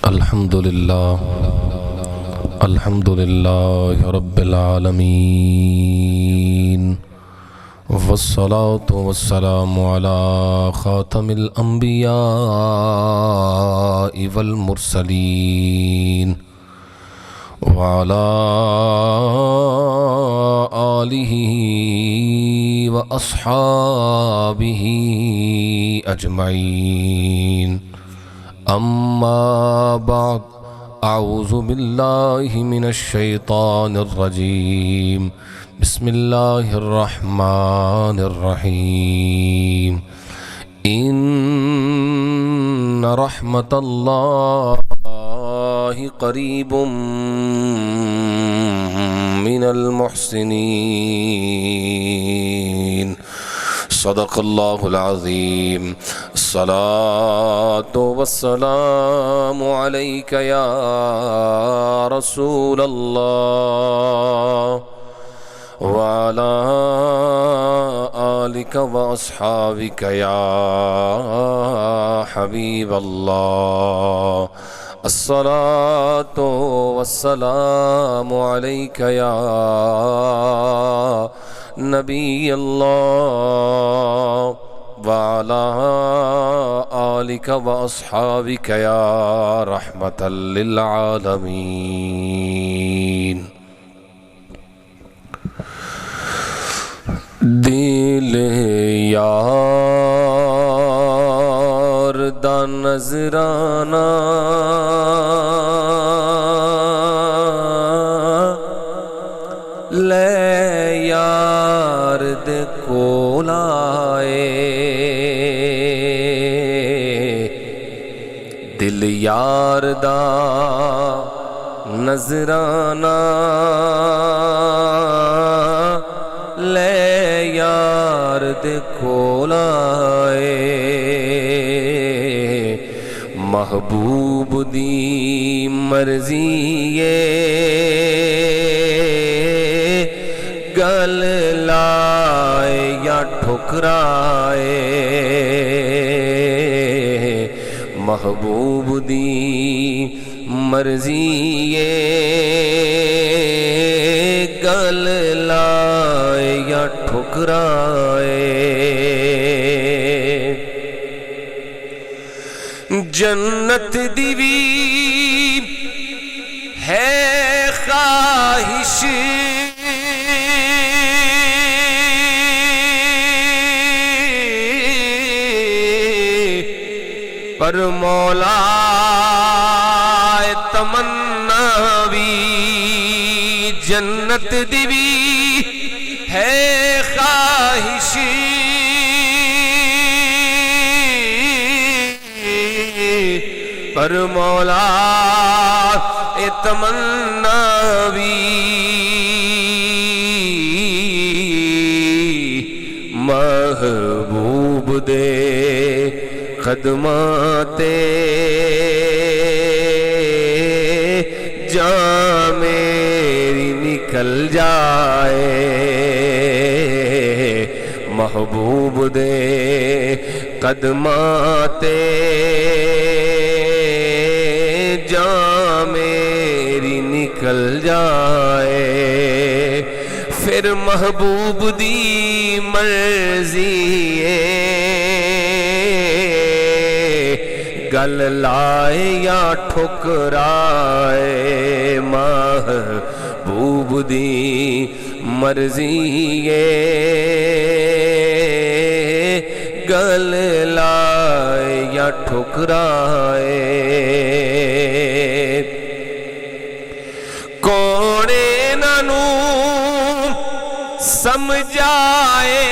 الحمد لله رب العالمين، والصلاة والسلام على خاتم الأنبياء والمرسلين وعلى آله وأصحابه أجمعين. أما بعد، أعوذ بالله من الشيطان الرجيم. بسم الله الرحمن الرحيم. إن رحمة الله قريب من المحسنين. صدق الله العظيم. الصلاة والسلام عليك يا رسول الله وعلى آلك وأصحابك يا حبيب الله. الصلاة والسلام عليك يا نبي الله وعلى آلك وأصحابك يا رحمة للعالمين. دل یار دا نظرانہ لے یار دے کول آئے، دل یار دا نظرانہ لے یار دے کول آئے، محبوب دی مرضی گل لائے یا ٹھکرائے، محبوب دی مرضی گل لائے یا ٹھکرائے، جنت دی وی ہے خواہش پر مولا تمنا بھی، جنت دی بھی ہے خواہش پر مولا تمنا بھی، محبوب دے خدمات جان میری نکل جائے، محبوب دے قدمات جان میری نکل جائے، پھر محبوب دی مرضی گل لائے یا ٹھکرائے، محبوب دی مرضی گل لائے یا ٹھکرائے، کون انہوں سمجھائے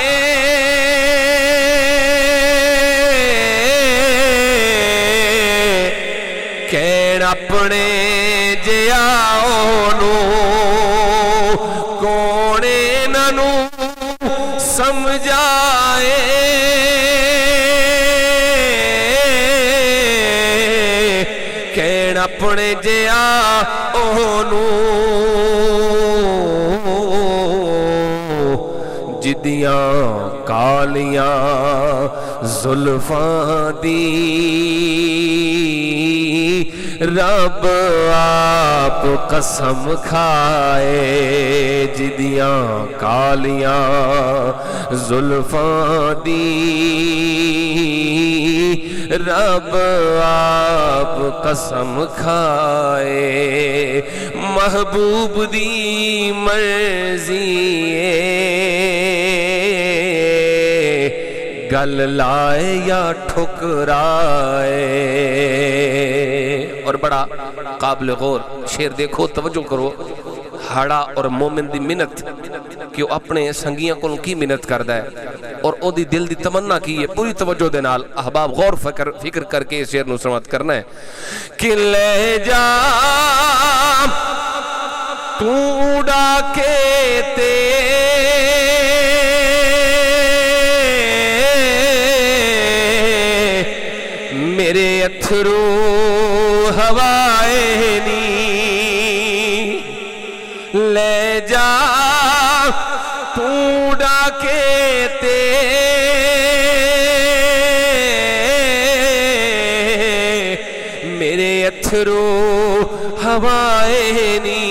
اپنے جیاؤنو، کون انہوں سمجھائے کہن اپنے جیاؤنو، جدیاں کالیاں زلفاں دی رب آپ قسم کھائے جدیاں کالیاں زلفاں دی رب آپ قسم کھائے محبوب دی مرضی گل لائے یا ٹھکرائے۔ اور بڑا قابل غور شعر دیکھو، توجہ کرو، ہاڑا اور مومن دی منت کہ وہ اپنے سنگیاں کو کی منت کردہ ہے اور او دی دل دی تمنا کی ہے۔ پوری توجہ دے نال احباب غور فکر کر کے اس شعر نو سماعت کرنا ہے کہ لے جا تو اڑا کے میرے اتھرو ہوائے نی لے جا تو اڑا کے میرے اتھرو ہوائے نی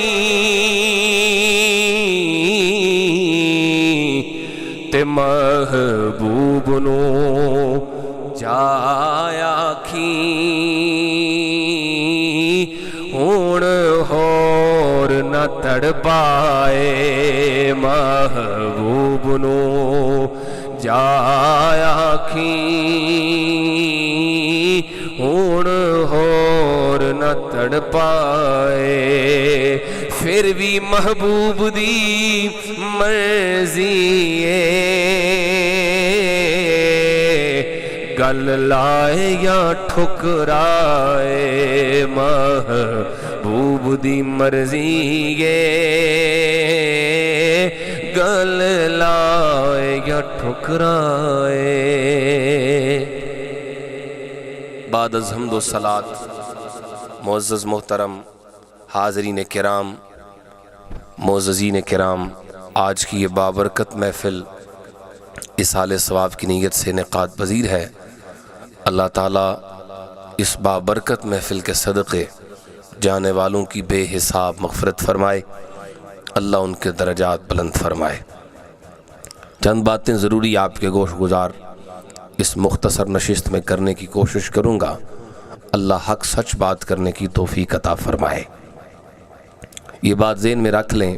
تے محبوب نو جایا کھی ہون ہور نہ تڑ پائے محبوب نو جایا کھی ہون ہور نہ تڑ پائے پھر بھی محبوب دی مرضی گل لائے یا ٹھکرائے محبوب دی مرضی گل لائے یا ٹھکرائے۔ بعد از حمد و صلاۃ معزز محترم حاضرین کرام معززین کرام، آج کی یہ بابرکت محفل اصحال ثواب کی نیت سے انعقاد پذیر ہے۔ اللہ تعالیٰ اس بابرکت محفل کے صدقے جانے والوں کی بے حساب مغفرت فرمائے، اللہ ان کے درجات بلند فرمائے۔ چند باتیں ضروری آپ کے گوش گزار اس مختصر نشست میں کرنے کی کوشش کروں گا، اللہ حق سچ بات کرنے کی توفیق عطا فرمائے۔ یہ بات ذہن میں رکھ لیں،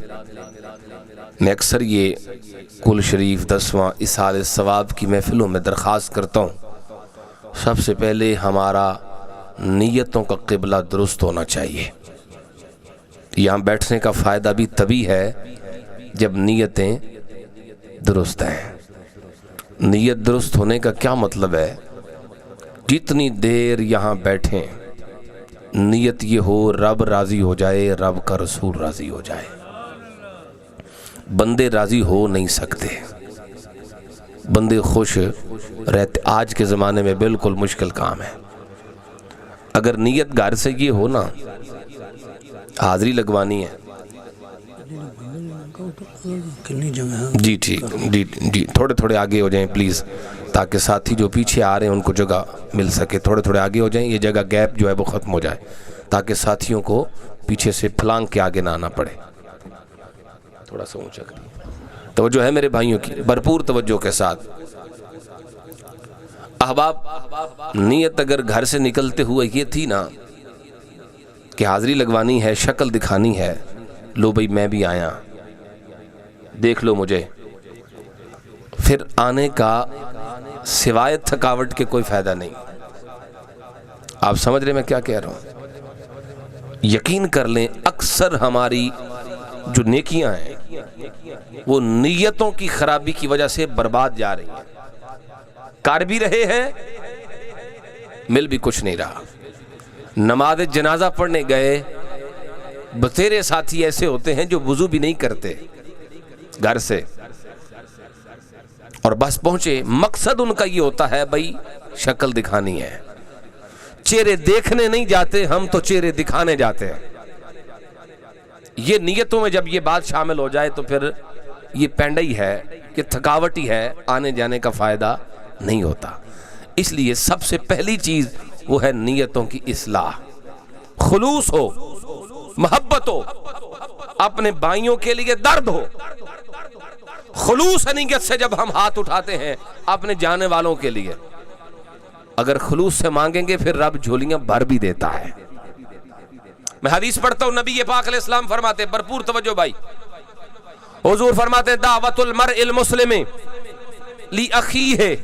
میں اکثر یہ کل شریف 10واں اصحال ثواب کی محفلوں میں درخواست کرتا ہوں، سب سے پہلے ہمارا نیتوں کا قبلہ درست ہونا چاہیے۔ یہاں بیٹھنے کا فائدہ بھی تبھی ہے جب نیتیں درست ہیں۔ نیت درست ہونے کا کیا مطلب ہے؟ جتنی دیر یہاں بیٹھیں نیت یہ ہو رب راضی ہو جائے، رب کا رسول راضی ہو جائے۔ بندے راضی ہو نہیں سکتے، بندے خوش رہتے آج کے زمانے میں بالکل مشکل کام ہے۔ اگر نیت گھر سے یہ ہو نا، حاضری لگوانی ہے، جی ٹھیک، جی تھوڑے تھوڑے آگے ہو جائیں پلیز، تاکہ ساتھی جو پیچھے آ رہے ہیں ان کو جگہ مل سکے۔ تھوڑے تھوڑے آگے ہو جائیں، یہ جگہ گیپ جو ہے وہ ختم ہو جائے، تاکہ ساتھیوں کو پیچھے سے پھلانگ کے آگے نہ آنا پڑے۔ تھوڑا سا اونچا کریے، توجہ ہے میرے بھائیوں کی، بھرپور توجہ کے ساتھ۔ احباب، نیت اگر گھر سے نکلتے ہوئے یہ تھی نا کہ حاضری لگوانی ہے، شکل دکھانی ہے، لو بھئی میں بھی آیا، دیکھ لو مجھے، پھر آنے کا سوائے تھکاوٹ کے کوئی فائدہ نہیں۔ آپ سمجھ رہے میں کیا کہہ رہا ہوں؟ یقین کر لیں اکثر ہماری جو نیکیاں ہیں وہ نیتوں کی خرابی کی وجہ سے برباد جا رہی ہیں۔ کر بھی رہے ہیں، مل بھی کچھ نہیں رہا۔ نماز جنازہ پڑھنے گئے، بتیرے ساتھی ایسے ہوتے ہیں جو وضو بھی نہیں کرتے گھر سے، اور بس پہنچے، مقصد ان کا یہ ہوتا ہے بھائی شکل دکھانی ہے، چہرے دیکھنے نہیں جاتے، ہم تو چہرے دکھانے جاتے ہیں۔ یہ نیتوں میں جب یہ بات شامل ہو جائے تو پھر یہ پینڈا ہی ہے کہ تھکاوٹ ہی ہے، آنے جانے کا فائدہ نہیں ہوتا۔ اس لیے سب سے پہلی چیز وہ ہے نیتوں کی اصلاح، خلوص ہو، محبت ہو، اپنے بھائیوں کے لیے درد ہو، خلوص نیت سے جب ہم ہاتھ اٹھاتے ہیں اپنے جانے والوں کے لیے، اگر خلوص سے مانگیں گے پھر رب جھولیاں بھر بھی دیتا ہے۔ میں حدیث پڑھتا ہوں، نبی پاک علیہ السلام فرماتے ہیں، بھرپور توجہ بھائی، حضور فرماتے ہیں دعوت المرء المسلم لأخیہ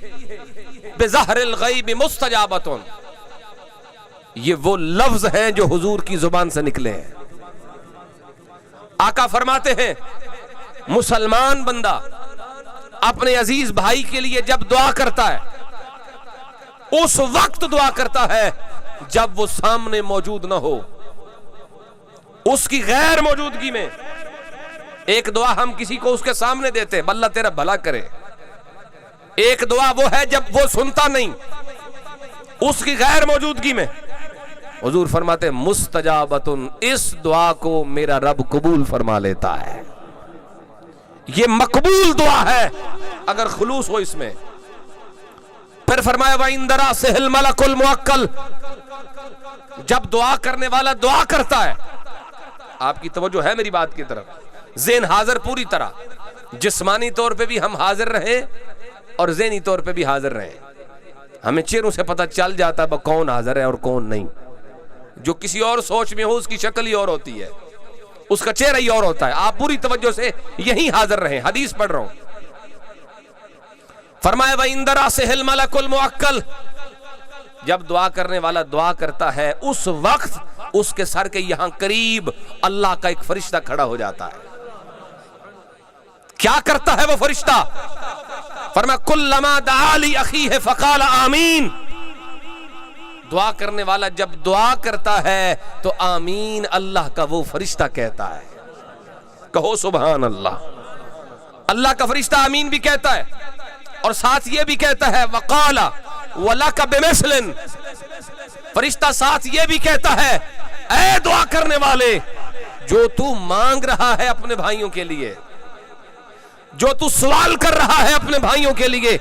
بظہر الغیب مستجابۃ، یہ وہ لفظ ہیں جو حضور کی زبان سے نکلے ہیں۔ آقا فرماتے ہیں مسلمان بندہ اپنے عزیز بھائی کے لیے جب دعا کرتا ہے اس وقت دعا کرتا ہے جب وہ سامنے موجود نہ ہو، اس کی غیر موجودگی میں۔ ایک دعا ہم کسی کو اس کے سامنے دیتے ہیں، اللہ تیرا بھلا کرے، ایک دعا وہ ہے جب وہ سنتا نہیں، اس کی غیر موجودگی میں۔ حضور فرماتے ہیں مستجابۃ، اس دعا کو میرا رب قبول فرما لیتا ہے، یہ مقبول دعا ہے اگر خلوص ہو اس میں۔ پھر فرمایا وَإِنْ دَرَاسِهِ الْمَلَكُ الْمُوَكَّلُ، جب دعا کرنے والا دعا کرتا ہے، آپ کی توجہ ہے میری بات کی طرف، ذہن حاضر پوری طرح، جسمانی طور پہ بھی ہم حاضر رہیں اور ذہنی طور پہ بھی حاضر رہیں۔ ہمیں چہروں سے پتہ چل جاتا ہے کون حاضر ہے اور کون نہیں۔ جو کسی اور سوچ میں ہو اس کی شکل ہی اور ہوتی ہے، اس کا چہرہ ہی اور ہوتا ہے۔ آپ پوری توجہ سے یہیں حاضر رہیں، حدیث پڑھ رہا ہوں۔ فرمایا وَإِنْ دَرَاسِهِ الْمَلَكُ الْمُوَكَّلُ، جب دعا کرنے والا دعا کرتا ہے اس وقت اس کے سر کے یہاں قریب اللہ کا ایک فرشتہ کھڑا ہو جاتا ہے۔ کیا کرتا ہے وہ فرشتہ؟ فرمایا كُلَّمَا دَعَا لِأَخِيهِ فَقَالَ آمین، دعا کرنے والا جب دعا کرتا ہے تو آمین اللہ کا وہ فرشتہ کہتا ہے۔ کہو سبحان اللہ۔ اللہ کا فرشتہ آمین بھی کہتا ہے اور ساتھ یہ بھی کہتا ہے وقال وَلَكَ بِمِثْلٍ، فرشتہ ساتھ یہ بھی کہتا ہے اے دعا کرنے والے، جو تو مانگ رہا ہے اپنے بھائیوں کے لیے، جو تو سوال کر رہا ہے اپنے بھائیوں کے لیے،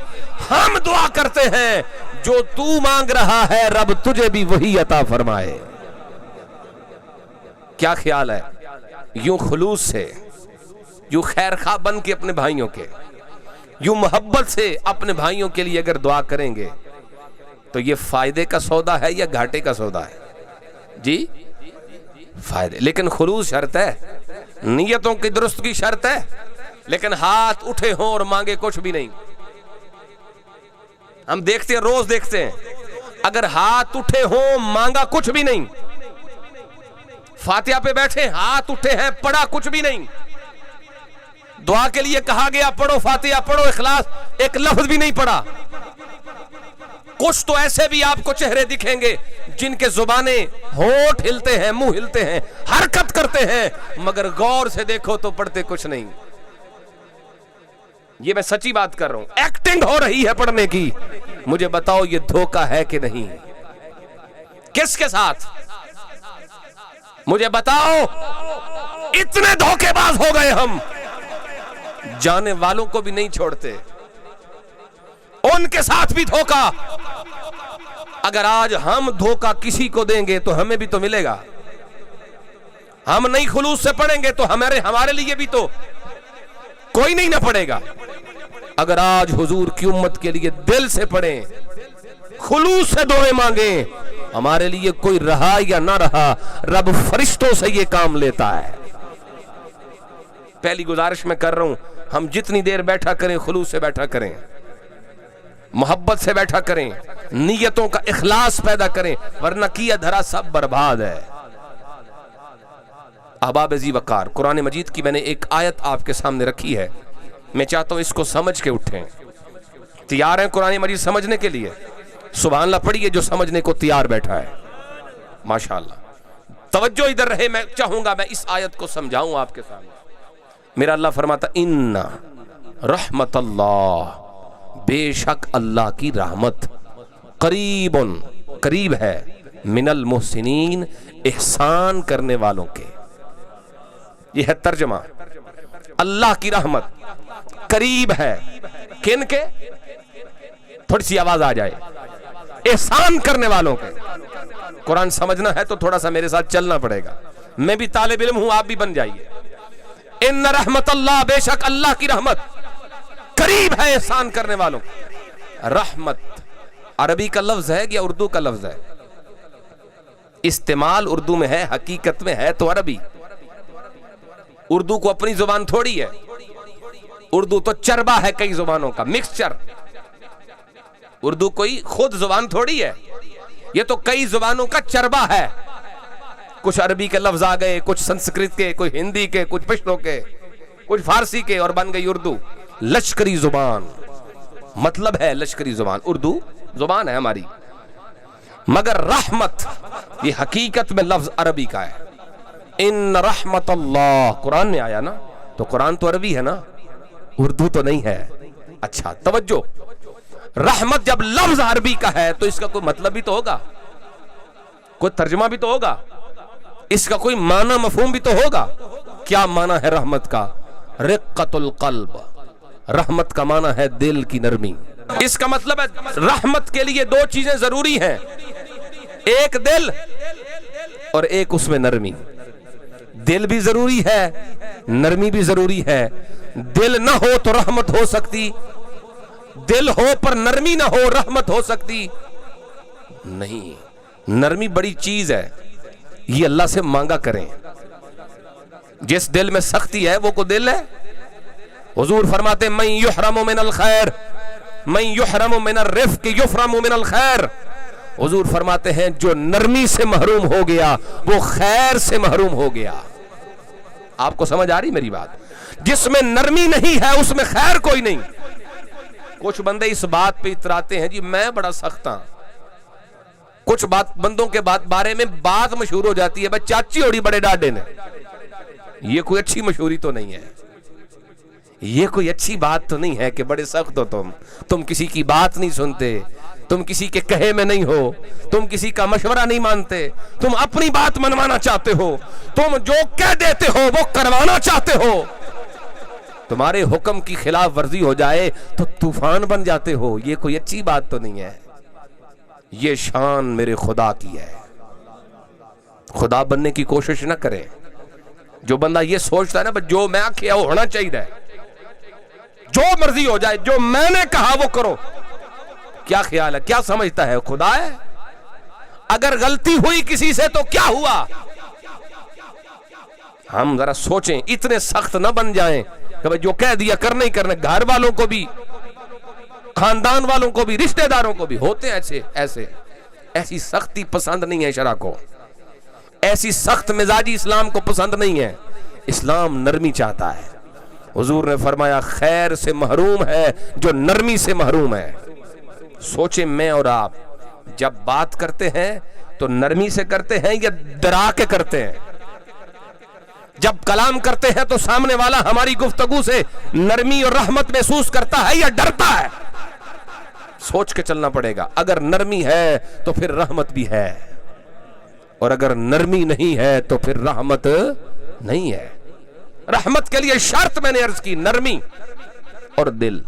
ہم دعا کرتے ہیں جو تو مانگ رہا ہے رب تجھے بھی وہی عطا فرمائے۔ کیا خیال ہے؟ یوں خلوص سے، یوں خیر خواہ بن کے اپنے بھائیوں کے، یوں محبت سے اپنے بھائیوں کے لیے اگر دعا کریں گے تو یہ فائدے کا سودا ہے یا گھاٹے کا سودا ہے؟ جی فائدے، لیکن خلوص شرط ہے، نیتوں کی درستگی شرط ہے، لیکن ہاتھ اٹھے ہوں اور مانگے کچھ بھی نہیں۔ ہم دیکھتے ہیں، روز دیکھتے ہیں، اگر ہاتھ اٹھے ہوں مانگا کچھ بھی نہیں، فاتحہ پہ بیٹھے ہاتھ اٹھے ہیں پڑھا کچھ بھی نہیں، دعا کے لیے کہا گیا پڑھو فاتحہ پڑھو اخلاص، ایک لفظ بھی نہیں پڑھا۔ کچھ تو ایسے بھی آپ کو چہرے دکھیں گے جن کے زبانیں ہونٹ ہلتے ہیں، منہ ہلتے ہیں، حرکت کرتے ہیں، مگر غور سے دیکھو تو پڑھتے کچھ نہیں۔ یہ میں سچی بات کر رہا ہوں، ایکٹنگ ہو رہی ہے پڑھنے کی۔ مجھے بتاؤ یہ دھوکہ ہے کہ نہیں؟ کس کے ساتھ؟ مجھے بتاؤ، اتنے دھوکے باز ہو گئے ہم، جانے والوں کو بھی نہیں چھوڑتے، ان کے ساتھ بھی دھوکہ۔ اگر آج ہم دھوکہ کسی کو دیں گے تو ہمیں بھی تو ملے گا۔ ہم نہیں خلوص سے پڑھیں گے تو ہمارے لیے بھی تو کوئی نہیں نہ پڑھے گا۔ اگر آج حضور کی امت کے لیے دل سے پڑھیں، خلوص سے دعائیں مانگیں، ہمارے لیے کوئی رہا یا نہ رہا رب فرشتوں سے یہ کام لیتا ہے۔ پہلی گزارش میں کر رہا ہوں، ہم جتنی دیر بیٹھا کریں خلوص سے بیٹھا کریں، محبت سے بیٹھا کریں، نیتوں کا اخلاص پیدا کریں، ورنہ کیا دھرا سب برباد ہے۔ احباب ذی وقار، قرآن مجید کی میں نے ایک آیت آپ کے سامنے رکھی ہے، میں چاہتا ہوں اس کو سمجھ کے اٹھیں۔ تیار ہیں قرآن مجید سمجھنے کے لیے؟ سبحان اللہ پڑھیے جو سمجھنے کو تیار بیٹھا ہے، ماشاءاللہ۔ توجہ ادھر رہے، میں چاہوں گا میں اس آیت کو سمجھاؤں آپ کے سامنے۔ میرا اللہ فرماتا ان رحمت اللہ، بے شک اللہ کی رحمت، قریب قریب ہے، من المحسنین، احسان کرنے والوں کے۔ یہ ہے ترجمہ، اللہ کی رحمت قریب ہے، کن کے؟ تھوڑی سی آواز آ جائے، احسان کرنے والوں کے۔ قرآن سمجھنا ہے تو تھوڑا سا میرے ساتھ چلنا پڑے گا. میں بھی طالب علم ہوں, آپ بھی بن جائیے. ان رحمت اللہ, بے شک اللہ کی رحمت قریب ہے احسان کرنے والوں. رحمت عربی کا لفظ ہے یا اردو کا لفظ ہے؟ استعمال اردو میں ہے, حقیقت میں ہے تو عربی. اردو کو اپنی زبان تھوڑی ہے, اردو تو چربا ہے کئی زبانوں کا, مکسچر. اردو کوئی خود زبان تھوڑی ہے, یہ تو کئی زبانوں کا چربا ہے. کچھ عربی کے لفظ آ گئے, کچھ سنسکرت کے, کچھ ہندی کے, کچھ پشتو کے, کچھ فارسی کے, اور بن گئی اردو. لشکری زبان مطلب ہے لشکری زبان, اردو زبان ہے ہماری. مگر رحمت یہ حقیقت میں لفظ عربی کا ہے. ان رحمت اللہ قرآن میں آیا نا, تو قرآن تو عربی ہے نا, اردو تو نہیں ہے. اچھا توجہ, رحمت جب لفظ عربی کا ہے تو اس کا کوئی مطلب بھی تو ہوگا, کوئی ترجمہ بھی تو ہوگا, اس کا کوئی معنی مفہوم بھی تو ہوگا. کیا معنی ہے رحمت کا؟ رقت القلب. رحمت کا معنی ہے دل کی نرمی. اس کا مطلب ہے رحمت کے لیے دو چیزیں ضروری ہیں, ایک دل اور ایک اس میں نرمی. دل بھی ضروری ہے, نرمی بھی ضروری ہے. دل نہ ہو تو رحمت ہو سکتی, دل ہو پر نرمی نہ ہو رحمت ہو سکتی نہیں. نرمی بڑی چیز ہے, یہ اللہ سے مانگا کریں. جس دل میں سختی ہے وہ کو دل ہے. حضور فرماتے من یحرم من الخیر, من یحرم من الرفق یفرم من الخیر. حضور فرماتے ہیں جو نرمی سے محروم ہو گیا وہ خیر سے محروم ہو گیا. آپ کو سمجھ آ رہی میری بات؟ جس میں نرمی نہیں ہے اس میں خیر کوئی نہیں. کچھ بندے اس بات پہ اتراتے ہیں جی میں بڑا سخت ہوں. کچھ بندوں کے بارے میں بات مشہور ہو جاتی ہے, بس چاچی اوڑی بڑے ڈاڈے نے. یہ کوئی اچھی مشہوری تو نہیں ہے, یہ کوئی اچھی بات تو نہیں ہے کہ بڑے سخت ہو تم کسی کی بات نہیں سنتے, تم کسی کے کہے میں نہیں ہو, تم کسی کا مشورہ نہیں مانتے, تم اپنی بات منوانا چاہتے ہو, تم جو کہہ دیتے ہو وہ کروانا چاہتے ہو. تمہارے حکم کی خلاف ورزی ہو جائے تو طوفان بن جاتے ہو. یہ کوئی اچھی بات تو نہیں ہے. یہ شان میرے خدا کی ہے. خدا بننے کی کوشش نہ کریں. جو بندہ یہ سوچتا ہے نا جو میں کیا وہ ہونا چاہیے, جو مرضی ہو جائے, جو میں نے کہا وہ کرو, کیا خیال ہے, کیا سمجھتا ہے خدا ہے؟ اگر غلطی ہوئی کسی سے تو کیا ہوا؟ ہم ذرا سوچیں, اتنے سخت نہ بن جائیں کہ جو کہہ دیا کرنا ہی کرنا. گھر والوں کو بھی, خاندان والوں کو بھی, رشتہ داروں کو بھی ہوتے ہیں ایسے. ایسی سختی پسند نہیں ہے شرع کو, ایسی سخت مزاجی اسلام کو پسند نہیں ہے. اسلام نرمی چاہتا ہے. حضور نے فرمایا خیر سے محروم ہے جو نرمی سے محروم ہے. سوچیں میں اور آپ جب بات کرتے ہیں تو نرمی سے کرتے ہیں یا ڈرا کے کرتے ہیں؟ جب کلام کرتے ہیں تو سامنے والا ہماری گفتگو سے نرمی اور رحمت محسوس کرتا ہے یا ڈرتا ہے؟ سوچ کے چلنا پڑے گا. اگر نرمی ہے تو پھر رحمت بھی ہے, اور اگر نرمی نہیں ہے تو پھر رحمت نہیں ہے. رحمت کے لیے شرط میں نے عرض کی نرمی اور دل.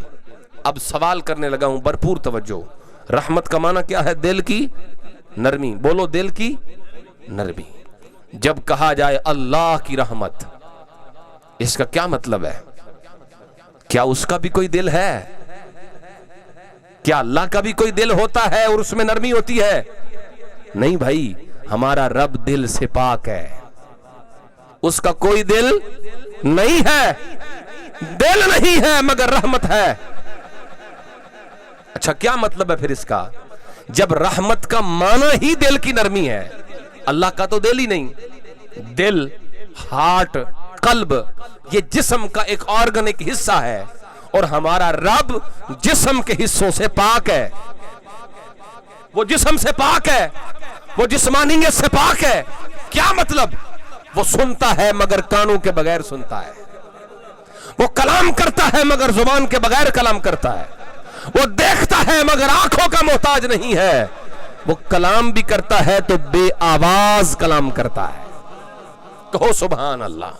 اب سوال کرنے لگا ہوں, بھرپور توجہ. رحمت کا معنی کیا ہے؟ دل کی نرمی. بولو دل کی نرمی. جب کہا جائے اللہ کی رحمت, اس کا کیا مطلب ہے؟ کیا اس کا بھی کوئی دل ہے؟ کیا اللہ کا بھی کوئی دل ہوتا ہے اور اس میں نرمی ہوتی ہے؟ نہیں بھائی, ہمارا رب دل سے پاک ہے, اس کا کوئی دل نہیں ہے. دل نہیں ہے مگر رحمت ہے. اچھا کیا مطلب ہے پھر اس کا؟ جب رحمت کا معنی ہی دل کی نرمی ہے, اللہ کا تو دل ہی نہیں. دل, ہارٹ, قلب یہ جسم کا ایک آرگن, ایک حصہ ہے, اور ہمارا رب جسم کے حصوں سے پاک ہے. وہ جسم سے پاک ہے, وہ جسمانیت سے پاک ہے. کیا مطلب؟ وہ سنتا ہے مگر کانوں کے بغیر سنتا ہے, وہ کلام کرتا ہے مگر زبان کے بغیر کلام کرتا ہے, وہ دیکھتا ہے مگر آنکھوں کا محتاج نہیں ہے, وہ کلام بھی کرتا ہے تو بے آواز کلام کرتا ہے. کہو سبحان اللہ.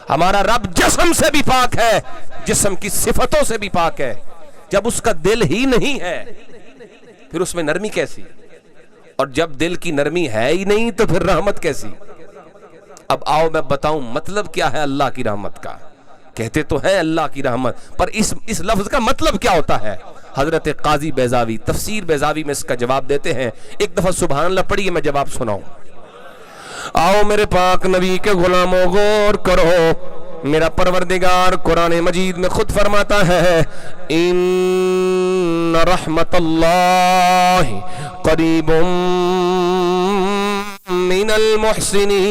ہمارا رب جسم سے بھی پاک ہے, جسم کی صفتوں سے بھی پاک ہے. جب اس کا دل ہی نہیں ہے پھر اس میں نرمی کیسی؟ اور جب دل کی نرمی ہے ہی نہیں تو پھر رحمت کیسی؟ اب آؤ میں بتاؤں مطلب کیا ہے اللہ کی رحمت کا. کہتے تو ہیں اللہ کی رحمت، پر اس لفظ کا مطلب کیا ہوتا ہے؟ حضرت قاضی بیضاوی تفسیر بیضاوی میں اس کا جواب دیتے ہیں. ایک دفعہ سبحان اللہ پڑھیے، میں جواب سناؤں. آؤ میرے پاک نبی کے غلاموں غور کرو، میرا پروردگار قرآن مجید میں خود فرماتا ہے ان رحمت اللہ قریب من المحسنین.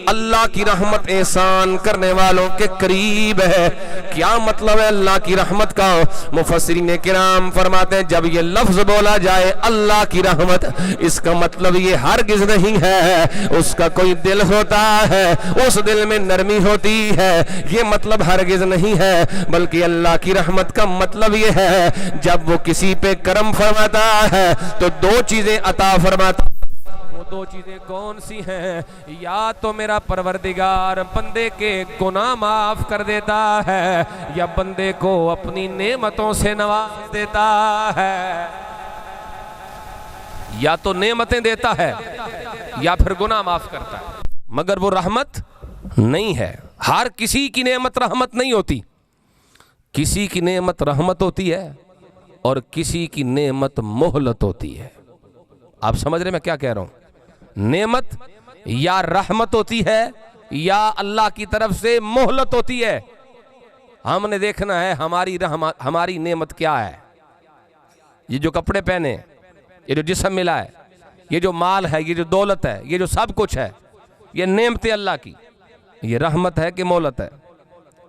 اللہ کی رحمت احسان کرنے والوں کے قریب ہے. کیا مطلب ہے اللہ کی رحمت کا؟ مفسرین کرام فرماتے ہیں جب یہ لفظ بولا جائے اللہ کی رحمت، اس کا مطلب یہ ہرگز نہیں ہے اس کا کوئی دل ہوتا ہے، اس دل میں نرمی ہوتی ہے، یہ مطلب ہرگز نہیں ہے. بلکہ اللہ کی رحمت کا مطلب یہ ہے جب وہ کسی پہ کرم فرماتا ہے تو دو چیزیں عطا فرماتا. وہ دو چیزیں کون سی ہیں؟ یا تو میرا پروردگار بندے کے گناہ معاف کر دیتا ہے، یا بندے کو اپنی نعمتوں سے نواز دیتا ہے. یا تو نعمتیں دیتا ہے یا پھر گناہ معاف کرتا ہے، مگر وہ رحمت نہیں ہے. ہر کسی کی نعمت رحمت نہیں ہوتی. کسی کی نعمت رحمت ہوتی ہے اور کسی کی نعمت مہلت ہوتی ہے. آپ سمجھ رہے میں کیا کہہ رہا ہوں؟ نعمت یا رحمت ہوتی ہے یا اللہ کی طرف سے مہلت ہوتی ہے. ہم نے دیکھنا ہے ہماری نعمت کیا ہے. یہ جو کپڑے پہنے، یہ جو جسم ملا ہے، یہ جو مال ہے، یہ جو دولت ہے، یہ جو سب کچھ ہے، یہ نعمت اللہ کی. یہ رحمت ہے کہ مہلت ہے؟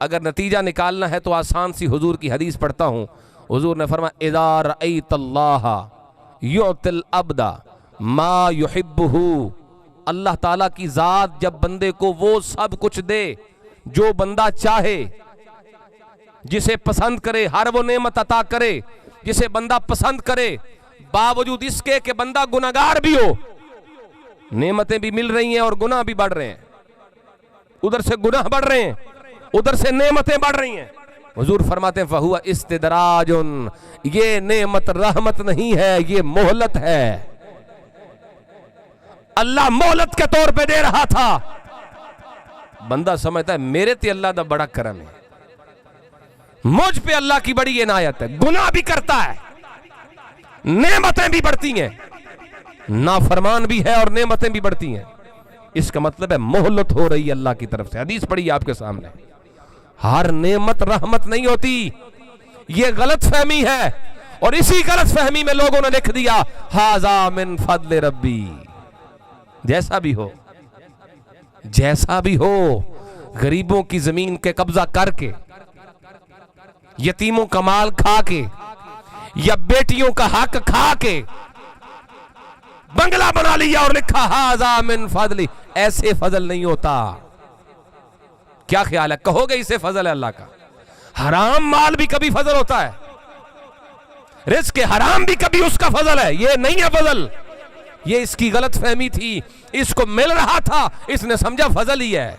اگر نتیجہ نکالنا ہے تو آسان سی حضور کی حدیث پڑھتا ہوں. حضور نے فرمایا اذا رأیت اللہ یعطی العبد ما یحبہ. اللہ تعالیٰ کی ذات جب بندے کو وہ سب کچھ دے جو بندہ چاہے، جسے پسند کرے، ہر وہ نعمت عطا کرے جسے بندہ پسند کرے، باوجود اس کے کہ بندہ گناہگار بھی ہو. نعمتیں بھی مل رہی ہیں اور گناہ بھی بڑھ رہے ہیں. ادھر سے گناہ بڑھ رہے ہیں، ادھر سے نعمتیں بڑھ رہی ہیں. حضور فرماتے ہیں فَهُوَ اسْتِدْرَاجٌ. یہ نعمت رحمت نہیں ہے، یہ مہلت ہے. اللہ مہلت کے طور پہ دے رہا تھا. بندہ سمجھتا ہے میرے تے اللہ دا بڑا کرم ہے، مجھ پہ اللہ کی بڑی عنایت ہے. گناہ بھی کرتا ہے، نعمتیں بھی بڑھتی ہیں، نافرمان بھی ہے اور نعمتیں بھی بڑھتی ہیں. اس کا مطلب ہے مہلت ہو رہی ہے اللہ کی طرف سے. حدیث پڑھی آپ کے سامنے. ہر نعمت رحمت نہیں ہوتی، یہ غلط فہمی ہے. اور اسی غلط فہمی میں لوگوں نے لکھ دیا ھذا من فضل ربی. جیسا بھی ہو غریبوں کی زمین کے قبضہ کر کے، یتیموں کا مال کھا کے، یا بیٹیوں کا حق کھا کے بنگلہ بنا لیا اور لکھا ھذا من فضلی. ایسے فضل نہیں ہوتا. کیا خیال ہے؟ کہو گے اسے فضل ہے اللہ کا؟ حرام مال بھی کبھی فضل ہوتا ہے، رزق حرام بھی کبھی اس کا فضل ہے. یہ نہیں ہے فضل. یہ اس کی غلط فہمی تھی. اس کو مل رہا تھا، اس نے سمجھا فضل ہی ہے،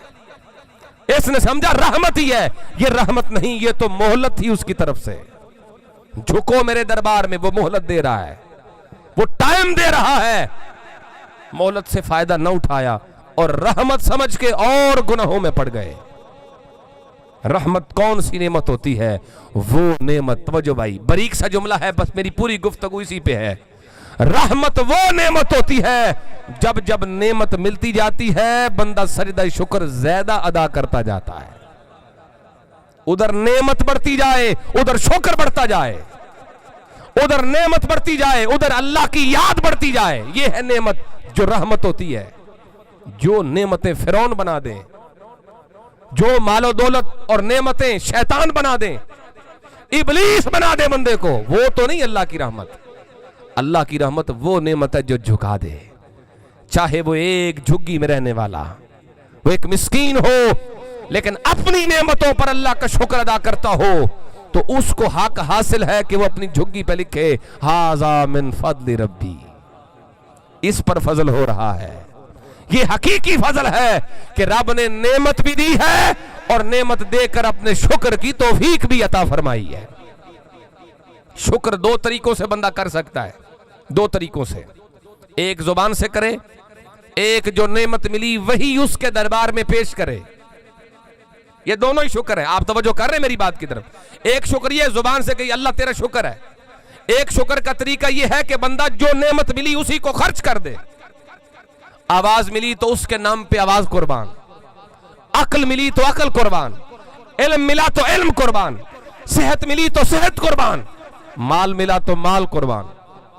اس نے سمجھا رحمت ہی ہے. یہ رحمت نہیں، یہ تو مہلت تھی اس کی طرف سے. جھکو میرے دربار میں، وہ مہلت دے رہا ہے، وہ ٹائم دے رہا ہے. مہلت سے فائدہ نہ اٹھایا اور رحمت سمجھ کے اور گناہوں میں پڑ گئے. رحمت کون سی نعمت ہوتی ہے؟ وہ نعمت، توجہ بھائی، باریک سا جملہ ہے، بس میری پوری گفتگو اسی پہ ہے. رحمت وہ نعمت ہوتی ہے جب نعمت ملتی جاتی ہے بندہ سجدہ شکر زیادہ ادا کرتا جاتا ہے. ادھر نعمت بڑھتی جائے، ادھر شکر بڑھتا جائے. ادھر نعمت بڑھتی جائے، ادھر اللہ کی یاد بڑھتی جائے. یہ ہے نعمت جو رحمت ہوتی ہے. جو نعمتیں فرعون بنا دیں، جو مال و دولت اور نعمتیں شیطان بنا دیں، ابلیس بنا دے بندے کو، وہ تو نہیں اللہ کی رحمت. اللہ کی رحمت وہ نعمت ہے جو جھکا دے. چاہے وہ ایک جھگی میں رہنے والا، وہ ایک مسکین ہو، لیکن اپنی نعمتوں پر اللہ کا شکر ادا کرتا ہو تو اس کو حق حاصل ہے کہ وہ اپنی جھگی پہ لکھے ھذا من فضل ربی. اس پر فضل ہو رہا ہے، یہ حقیقی فضل ہے کہ رب نے نعمت بھی دی ہے اور نعمت دے کر اپنے شکر کی توفیق بھی عطا فرمائی ہے۔ شکر دو طریقوں سے بندہ کر سکتا ہے، دو طریقوں سے، ایک زبان سے کرے، ایک جو نعمت ملی وہی اس کے دربار میں پیش کرے۔ یہ دونوں ہی شکر ہے، آپ توجہ کر رہے ہیں میری بات کی طرف۔ ایک شکریہ زبان سے کہ اللہ تیرا شکر ہے، ایک شکر کا طریقہ یہ ہے کہ بندہ جو نعمت ملی اسی کو خرچ کر دے۔ آواز ملی تو اس کے نام پہ آواز قربان، عقل ملی تو عقل قربان، علم ملا تو علم قربان، صحت ملی تو صحت قربان، مال ملا تو مال قربان،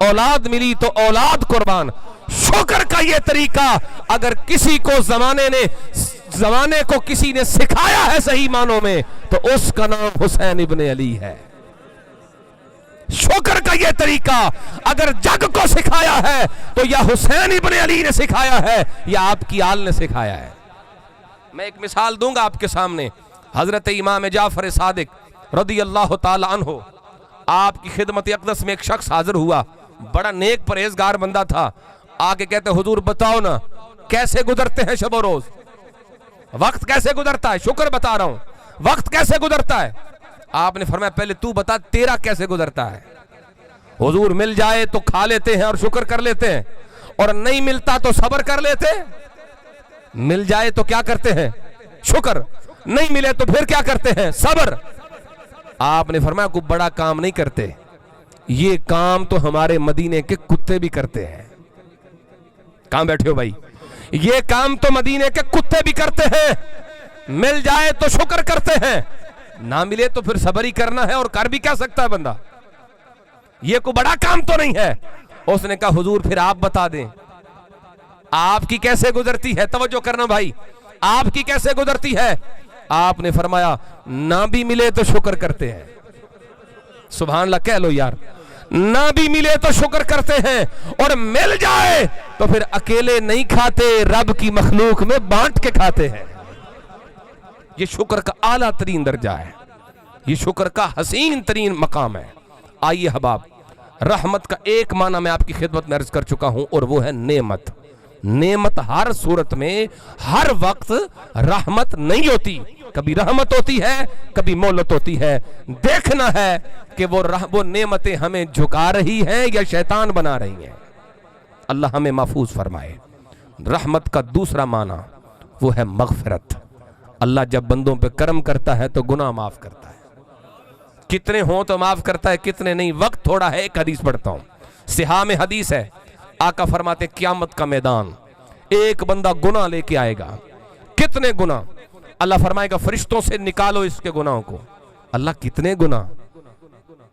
اولاد ملی تو اولاد قربان۔ شکر کا یہ طریقہ اگر کسی کو زمانے کو کسی نے سکھایا ہے صحیح معنوں میں تو اس کا نام حسین ابن علی ہے۔ شکر کا یہ طریقہ اگر جگ کو سکھایا ہے تو یا حسین ابن علی نے سکھایا ہے یا آپ کی آل نے سکھایا ہے۔ میں ایک مثال دوں گا آپ کے سامنے۔ حضرت امام جعفر صادق رضی اللہ تعالی عنہ، آپ کی خدمت اقدس میں ایک شخص حاضر ہوا، بڑا نیک پرہیزگار بندہ تھا۔ آگے کہتے حضور بتاؤ نا کیسے گزرتے ہیں شب و روز، وقت کیسے گزرتا ہے؟ شکر بتا رہا ہوں، وقت کیسے گزرتا ہے؟ آپ نے فرمایا پہلے تو بتا تیرا کیسے گزرتا ہے؟ حضور مل جائے تو کھا لیتے ہیں اور شکر کر لیتے ہیں، اور نہیں ملتا تو صبر کر لیتے۔ مل جائے تو کیا کرتے ہیں؟ شکر، نہیں ملے تو پھر کیا کرتے ہیں؟ صبر۔ آپ نے فرمایا کوئی بڑا کام نہیں کرتے، یہ کام تو ہمارے مدینے کے کتے بھی کرتے ہیں۔ کہاں بیٹھے ہو بھائی؟ یہ کام تو مدینے کے کتے بھی کرتے ہیں، مل جائے تو شکر کرتے ہیں، نہ ملے تو پھر صبر ہی کرنا ہے، اور کر بھی کیا سکتا ہے بندہ؟ یہ کوئی بڑا کام تو نہیں ہے۔ اس نے کہا حضور پھر آپ بتا دیں آپ کی کیسے گزرتی ہے؟ توجہ کرنا بھائی، آپ کی کیسے گزرتی ہے؟ آپ نے فرمایا نہ بھی ملے تو شکر کرتے ہیں۔ سبحان اللہ کہہ لو یار، نہ بھی ملے تو شکر کرتے ہیں، اور مل جائے تو پھر اکیلے نہیں کھاتے، رب کی مخلوق میں بانٹ کے کھاتے ہیں۔ یہ شکر کا اعلیٰ ترین درجہ ہے، یہ شکر کا حسین ترین مقام ہے۔ آئیے حباب، رحمت کا ایک معنی میں آپ کی خدمت میں عرض کر چکا ہوں، اور وہ ہے نعمت۔ نعمت ہر صورت میں ہر وقت رحمت نہیں ہوتی، کبھی رحمت ہوتی ہے کبھی مولت ہوتی ہے۔ دیکھنا ہے کہ وہ نعمتیں ہمیں جھکا رہی ہیں یا شیطان بنا رہی ہیں۔ اللہ ہمیں محفوظ فرمائے۔ رحمت کا دوسرا معنی وہ ہے مغفرت۔ اللہ جب بندوں پہ کرم کرتا ہے تو گناہ معاف کرتا ہے، کتنے ہوں تو معاف کرتا ہے، کتنے نہیں۔ وقت تھوڑا ہے، ایک حدیث پڑھتا ہوں، صحاح میں حدیث ہے، آقا فرماتے قیامت کا میدان ایک بندہ گناہ لے کے آئے گا۔ کتنے گناہ؟ اللہ فرمائے گا فرشتوں سے نکالو اس کے گناہوں کو۔ اللہ کتنے گناہ؟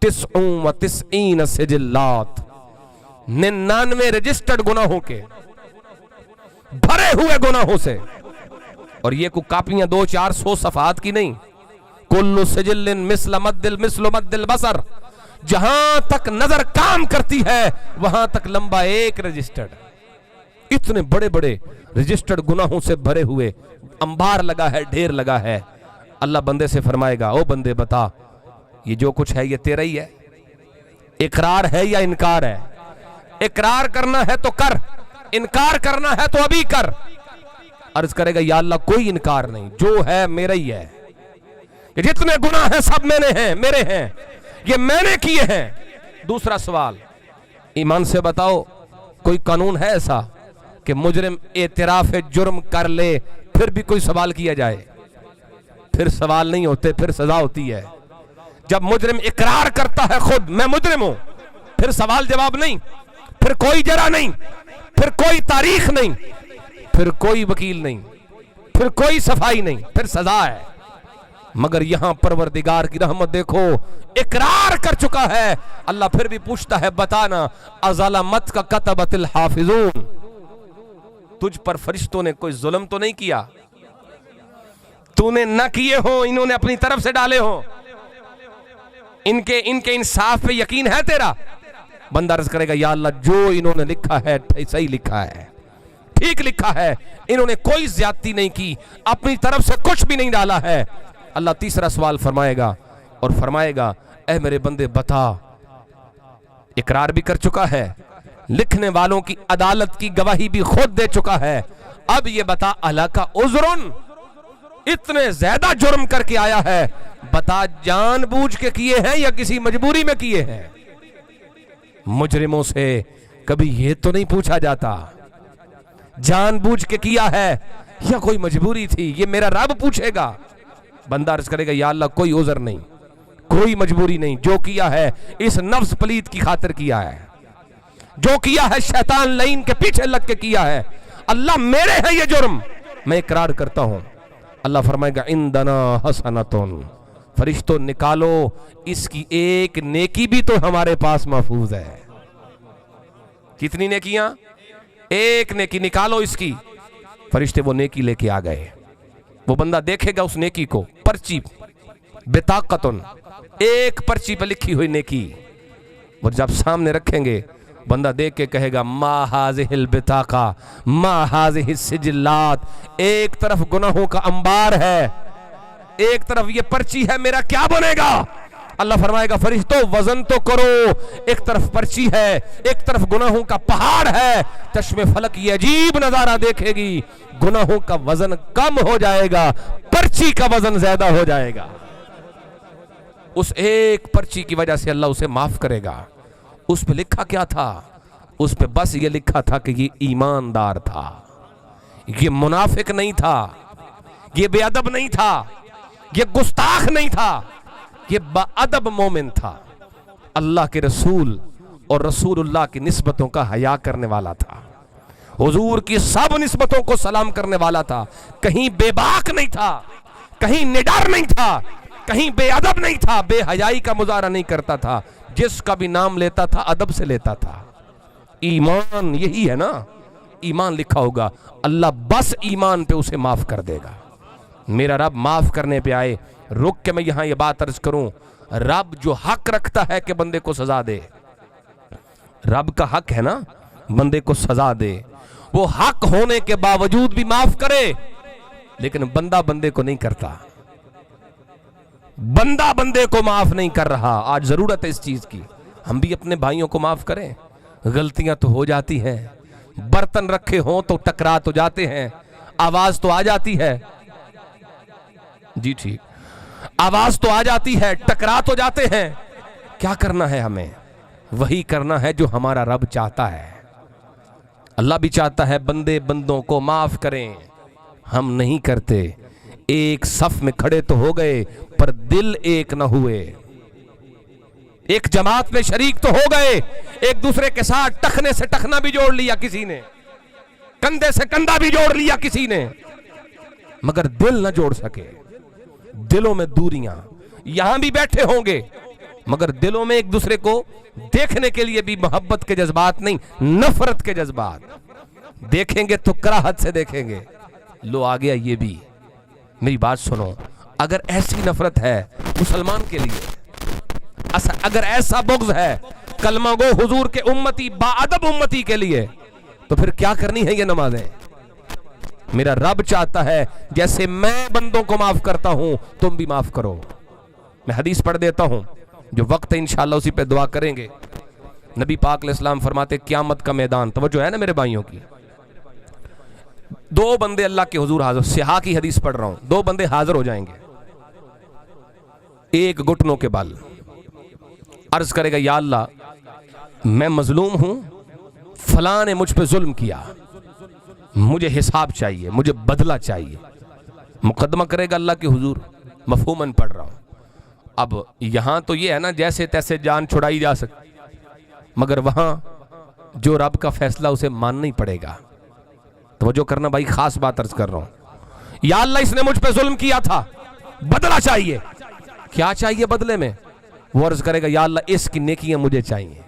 99 سجلات، 99 رجسٹرڈ گناہوں کے، بھرے ہوئے گناہوں سے۔ اور یہ کوئی کاپیاں 200-400 صفحات کی نہیں، کل سجل مثل مد البصر، جہاں تک نظر کام کرتی ہے وہاں تک لمبا ایک رجسٹرڈ۔ اتنے بڑے بڑے رجسٹرڈ گناہوں سے بھرے ہوئے انبار لگا ہے، ڈھیر لگا ہے۔ اللہ بندے سے فرمائے گا او بندے بتا یہ جو کچھ ہے یہ تیرا ہی ہے؟ اقرار ہے یا انکار ہے؟ اقرار کرنا ہے تو کر، انکار کرنا ہے تو ابھی کر۔ عرض کرے گا یا اللہ کوئی انکار نہیں، جو ہے میرا ہی ہے، کہ جتنے گناہ ہیں سب میرے ہیں، یہ میں نے کیے ہیں۔ دوسرا سوال، ایمان سے بتاؤ کوئی قانون ہے ایسا کہ مجرم اعتراف جرم کر لے پھر بھی کوئی سوال کیا جائے؟ پھر سوال نہیں ہوتے، پھر سزا ہوتی ہے۔ جب مجرم اقرار کرتا ہے خود میں مجرم ہوں، پھر سوال جواب نہیں، پھر کوئی جرح نہیں، پھر کوئی تاریخ نہیں، پھر کوئی وکیل نہیں، پھر کوئی صفائی نہیں، پھر سزا ہے۔ مگر یہاں پروردگار کی رحمت دیکھو، اقرار کر چکا ہے، اللہ پھر بھی پوچھتا ہے بتانا اظلمت کا کتبت الحافظون، تجھ پر فرشتوں نے کوئی ظلم تو نہیں کیا؟ تو نے نہ کیے ہو، انہوں نے اپنی طرف سے ڈالے ہو، ان کے انصاف پہ یقین ہے تیرا؟ بندہ عرض کرے گا یا اللہ جو انہوں نے لکھا ہے صحیح لکھا ہے، ٹھیک لکھا ہے، انہوں نے کوئی زیادتی نہیں کی، اپنی طرف سے کچھ بھی نہیں ڈالا ہے۔ اللہ تیسرا سوال فرمائے گا اور فرمائے گا اے میرے بندے بتا، اقرار بھی کر چکا ہے، لکھنے والوں کی عدالت کی گواہی بھی خود دے چکا ہے، اب یہ بتا الکا عذرن، اتنے زیادہ جرم کر کے آیا ہے، بتا جان بوجھ کے کیے ہیں یا کسی مجبوری میں کیے ہیں؟ مجرموں سے کبھی یہ تو نہیں پوچھا جاتا جان بوجھ کے کیا ہے یا کوئی مجبوری تھی، یہ میرا رب پوچھے گا۔ بندہ عرض کرے گا یا اللہ کوئی عذر نہیں، کوئی مجبوری نہیں، جو کیا ہے اس نفس پلید کی خاطر کیا ہے، جو کیا ہے شیطان لعین کے پیچھے لگ کے کیا ہے، اللہ میرے ہیں یہ جرم، میں اقرار کرتا ہوں۔ اللہ فرمائے گا عندنا حسنتن، فرشتوں نکالو اس کی ایک نیکی بھی تو ہمارے پاس محفوظ ہے۔ کتنی نیکیاں؟ ایک نیکی نکالو اس کی۔ فرشتے وہ نیکی لے کے آ گئے، وہ بندہ دیکھے گا اس نیکی کو، پرچی بطاقتن، ایک پرچی پہ لکھی ہوئی نیکی، وہ جب سامنے رکھیں گے بندہ دیکھ کے کہے گا ما ہذہ البطاقہ ما ہذہ السجلات، ایک طرف گناہوں کا انبار ہے، ایک طرف یہ پرچی ہے، میرا کیا بنے گا؟ اللہ فرمائے گا فرشتوں وزن تو کرو، ایک طرف پرچی ہے، ایک طرف گناہوں کا پہاڑ ہے، چشم فلک یہ عجیب نظارہ دیکھے گی، گناہوں کا وزن کم ہو جائے گا، پرچی کا وزن زیادہ ہو جائے گا۔ اس ایک پرچی کی وجہ سے اللہ اسے معاف کرے گا۔ اس پہ لکھا کیا تھا؟ اس پہ بس یہ لکھا تھا کہ یہ ایماندار تھا، یہ منافق نہیں تھا، یہ بے ادب نہیں تھا، یہ گستاخ نہیں تھا، یہ با ادب مومن تھا، اللہ کے رسول اور رسول اللہ کی نسبتوں کا حیا کرنے والا تھا، حضور کی سب نسبتوں کو سلام کرنے والا تھا، کہیں بے باک نہیں تھا، کہیں نڈر نہیں تھا، کہیں بے ادب نہیں تھا، بے حیائی کا مظاہرہ نہیں کرتا تھا، جس کا بھی نام لیتا تھا ادب سے لیتا تھا۔ ایمان یہی ہے نا، ایمان لکھا ہوگا، اللہ بس ایمان پہ اسے معاف کر دے گا۔ میرا رب معاف کرنے پہ آئے۔ رک کے میں یہاں یہ بات عرض کروں، رب جو حق رکھتا ہے کہ بندے کو سزا دے، رب کا حق ہے نا بندے کو سزا دے، وہ حق ہونے کے باوجود بھی معاف کرے، لیکن بندہ بندے کو نہیں کرتا، بندہ بندے کو معاف نہیں کر رہا۔ آج ضرورت ہے اس چیز کی، ہم بھی اپنے بھائیوں کو معاف کریں، غلطیاں تو ہو جاتی ہیں، برتن رکھے ہوں تو ٹکرا تو جاتے ہیں، آواز تو آ جاتی ہے، جی ٹھیک، آواز تو آ جاتی ہے، ٹکرا تو جاتے ہیں، کیا کرنا ہے ہمیں؟ وہی کرنا ہے جو ہمارا رب چاہتا ہے۔ اللہ بھی چاہتا ہے بندے بندوں کو معاف کریں، ہم نہیں کرتے۔ ایک صف میں کھڑے تو ہو گئے پر دل ایک نہ ہوئے، ایک جماعت میں شریک تو ہو گئے، ایک دوسرے کے ساتھ ٹخنے سے ٹخنا بھی جوڑ لیا کسی نے، کندھے سے کندھا بھی جوڑ لیا کسی نے، مگر دل نہ جوڑ سکے۔ دلوں میں دوریاں، یہاں بھی بیٹھے ہوں گے مگر دلوں میں ایک دوسرے کو دیکھنے کے لیے بھی محبت کے جذبات نہیں، نفرت کے جذبات، دیکھیں گے تو کراہت سے دیکھیں گے۔ لو آ گیا یہ بھی، میری بات سنو، اگر ایسی نفرت ہے مسلمان کے لیے، اگر ایسا بغض ہے کلمہ گو حضور کے امتی با ادب امتی کے لیے، تو پھر کیا کرنی ہے یہ نمازیں؟ میرا رب چاہتا ہے جیسے میں بندوں کو معاف کرتا ہوں تم بھی معاف کرو۔ میں حدیث پڑھ دیتا ہوں، جو وقت ہے انشاءاللہ اسی پہ دعا کریں گے۔ نبی پاک علیہ السلام فرماتے قیامت کا میدان، توجہ ہے نا میرے بھائیوں کی، دو بندے اللہ کے حضور حاضر، سیاح کی حدیث پڑھ رہا ہوں، دو بندے حاضر ہو جائیں گے، ایک گھٹنوں کے بل، عرض کرے گا یا اللہ میں مظلوم ہوں، فلاں نے مجھ پہ ظلم کیا، مجھے حساب چاہیے، مجھے بدلہ چاہیے، مقدمہ کرے گا اللہ کے حضور، مفہوماً پڑھ رہا ہوں۔ اب یہاں تو یہ ہے نا جیسے تیسے جان چھڑائی جا سکتی، مگر وہاں جو رب کا فیصلہ اسے ماننا ہی پڑے گا۔ توجہ کرنا بھائی، خاص بات عرض کر رہا ہوں، یا اللہ اس نے مجھ پہ ظلم کیا تھا، بدلہ چاہیے، کیا چاہیے بدلے میں؟ وہ عرض کرے گا یا اللہ اس کی نیکیاں مجھے چاہیے۔